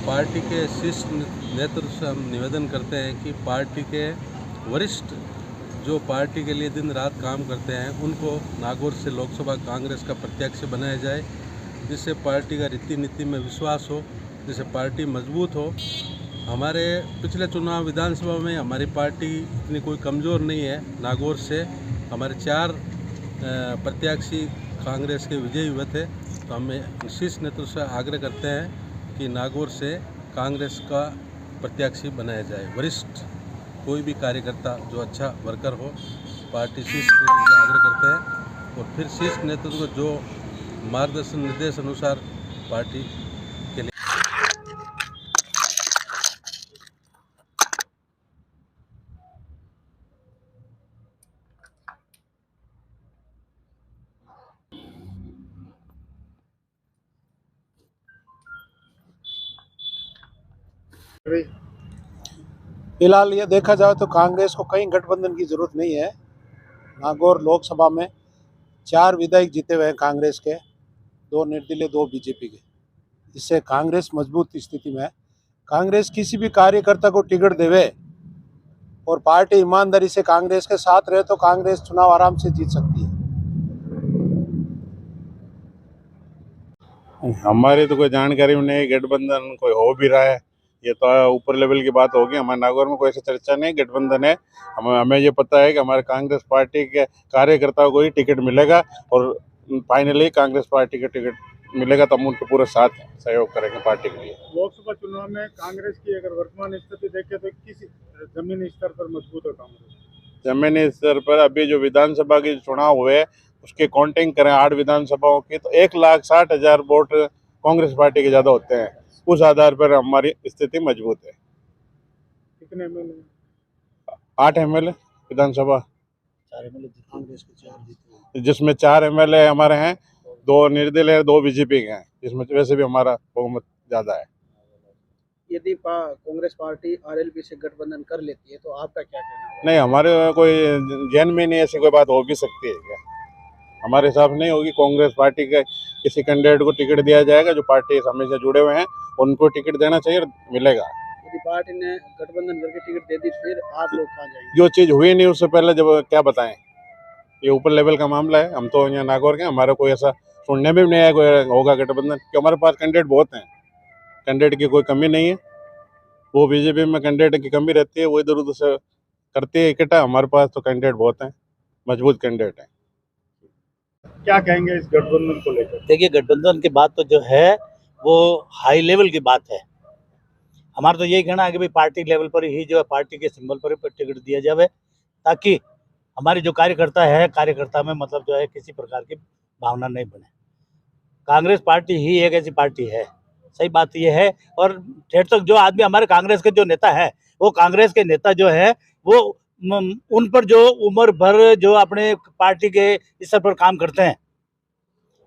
Party के शीर्ष नेतृत्व से हम निवेदन करते हैं कि पार्टी के वरिष्ठ जो पार्टी के लिए दिन रात काम करते हैं उनको नागौर से लोकसभा कांग्रेस का प्रत्याशी बनाया जाए, जिससे पार्टी का रीति नीति में विश्वास हो, जिससे पार्टी मजबूत हो। हमारे पिछले चुनाव विधानसभा में हमारी पार्टी इतनी कोई कमज़ोर नहीं है। नागौर से हमारे 4 प्रत्याशी कांग्रेस के विजयी हुए थे। तो हम शीर्ष नेतृत्व से आग्रह करते हैं कि नागौर से कांग्रेस का प्रत्याशी बनाया जाए। वरिष्ठ कोई भी कार्यकर्ता जो अच्छा वर्कर हो, पार्टी शीर्ष नेतृत्व से आग्रह करते हैं और फिर शीर्ष नेतृत्व को जो मार्गदर्शन निर्देश अनुसार पार्टी के लिए। फिलहाल ये देखा जाए तो कांग्रेस को कहीं गठबंधन की जरूरत नहीं है। नागौर लोकसभा में 4 विधायक जीते हुए हैं कांग्रेस के, 2 निर्दलीय 2 बीजेपी के। इससे कांग्रेस मजबूत स्थिति में है। कांग्रेस किसी भी कार्यकर्ता को टिकट देवे और पार्टी ईमानदारी से कांग्रेस के साथ रहे तो कांग्रेस चुनाव आराम से जीत सकती है। हमारी तो कोई जानकारी में नहीं, गठबंधन कोई हो भी रहा है, ये तो ऊपर लेवल की बात होगी। हमारे नागौर में कोई ऐसी चर्चा नहीं गठबंधन है। हमें ये पता है कि हमारे कांग्रेस पार्टी के कार्यकर्ताओं को ही टिकट मिलेगा और फाइनली कांग्रेस पार्टी का टिकट मिलेगा तो हम उनके पूरे साथ सहयोग करेंगे पार्टी के लिए। लोकसभा चुनाव में कांग्रेस की अगर वर्तमान स्थिति देखें तो किस जमीनी स्तर पर मजबूत है कांग्रेस? जमीनी स्तर पर अभी जो विधानसभा के चुनाव हुए उसके काउंटिंग करें 8 विधानसभाओं की तो 1,60,000 वोट कांग्रेस पार्टी के ज़्यादा होते हैं। उस आधार पर हमारी स्थिति मजबूत है। कितने एमएलए? 8 एमएलए विधानसभा, 4 एमएलए कांग्रेस के 4 जीते, जिसमें 4 एमएलए हमारे हैं, 2 निर्दलीय 2 बीजेपी के हैं, जिसमें वैसे भी हमारा बहुमत ज़्यादा है। यदि कांग्रेस पार्टी आरएलपी से गठबंधन कर लेती है तो आपका क्या कहना है? नहीं, हमारे कोई जहन में नहीं ऐसी कोई बात हो भी सकती है क्या? हमारे हिसाब नहीं होगी। कांग्रेस पार्टी के किसी कैंडिडेट को टिकट दिया जाएगा जो पार्टी हमेशा जुड़े हुए हैं, उनको टिकट देना चाहिए, मिलेगा। यदि पार्टी ने गठबंधन करके टिकट दे दी फिर आप लोग कहाँ जाएंगे? जो चीज़ हुई नहीं उससे पहले जब क्या बताएं, ये ऊपर लेवल का मामला है। हम तो यहाँ नागौर के, हमारा कोई ऐसा सुनने में भी नहीं आया कोई होगा गठबंधन, क्योंकि हमारे पास कैंडिडेट बहुत हैं, कैंडिडेट की कोई कमी नहीं है। वो बीजेपी में कैंडिडेट की कमी रहती है, वो इधर उधर से करती है इकट्ठा। हमारे पास तो कैंडिडेट बहुत हैं, मजबूत कैंडिडेट हैं। क्या कहेंगे इस गठबंधन को लेकर? देखिए, गठबंधन की बात तो जो है वो हाई लेवल की बात है। हमारा तो यही कहना है कि भाई पार्टी लेवल पर ही जो है पार्टी के सिंबल पर टिकट दिया जाए, ताकि हमारी जो कार्यकर्ता में मतलब जो है किसी प्रकार की भावना नहीं बने। कांग्रेस पार्टी ही एक ऐसी पार्टी है, सही बात यह है। और ठेठ तक जो आदमी हमारे कांग्रेस के जो नेता है, वो कांग्रेस के नेता जो है वो उन पर जो उम्र भर जो अपने पार्टी के स्तर पर काम करते हैं,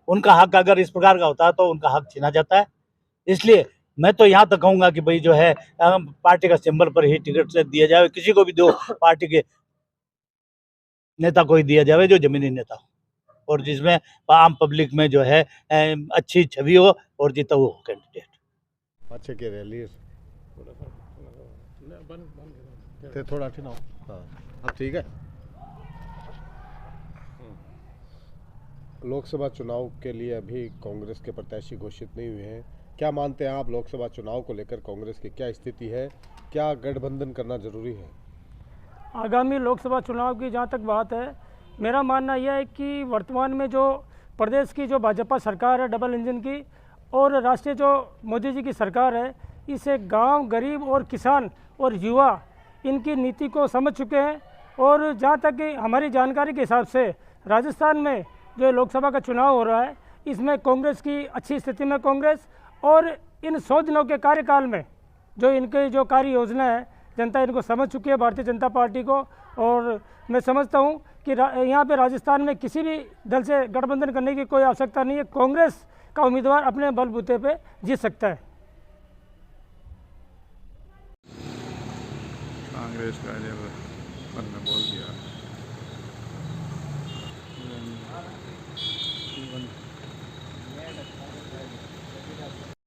उनका हक अगर इस प्रकार का होता है तो उनका हक छीना जाता है। इसलिए मैं तो यहाँ तक कहूँगा कि भाई जो है पार्टी का सिंबल पर ही टिकट से दिया जाए, किसी को भी दो, पार्टी के नेता को ही दिया जाए जो जमीनी नेता हो और जिसमें आम पब्लिक में जो है अच्छी छवि हो और जीता हुआ हो कैंडिडेट। अच्छे के रैली थोड़ा अब ठीक है। लोकसभा चुनाव के लिए अभी कांग्रेस के प्रत्याशी घोषित नहीं हुए हैं। क्या मानते हैं आप, लोकसभा चुनाव को लेकर कांग्रेस की क्या स्थिति है? क्या गठबंधन करना जरूरी है? आगामी लोकसभा चुनाव की जहाँ तक बात है, मेरा मानना यह है कि वर्तमान में जो प्रदेश की जो भाजपा सरकार है डबल इंजन की, और राष्ट्रीय जो मोदी जी की सरकार है, इसे गांव, गरीब और किसान और युवा इनकी नीति को समझ चुके हैं। और जहाँ तक कि हमारी जानकारी के हिसाब से राजस्थान में जो लोकसभा का चुनाव हो रहा है, इसमें कांग्रेस की अच्छी स्थिति में कांग्रेस, और इन 100 दिनों के कार्यकाल में जो इनके जो कार्य योजना है जनता इनको समझ चुकी है, भारतीय जनता पार्टी को। और मैं समझता हूँ कि यहाँ पे राजस्थान में किसी भी दल से गठबंधन करने की कोई आवश्यकता नहीं है। कांग्रेस का उम्मीदवार अपने बलबूते पे जीत सकता है। कांग्रेस का जब बोल दिया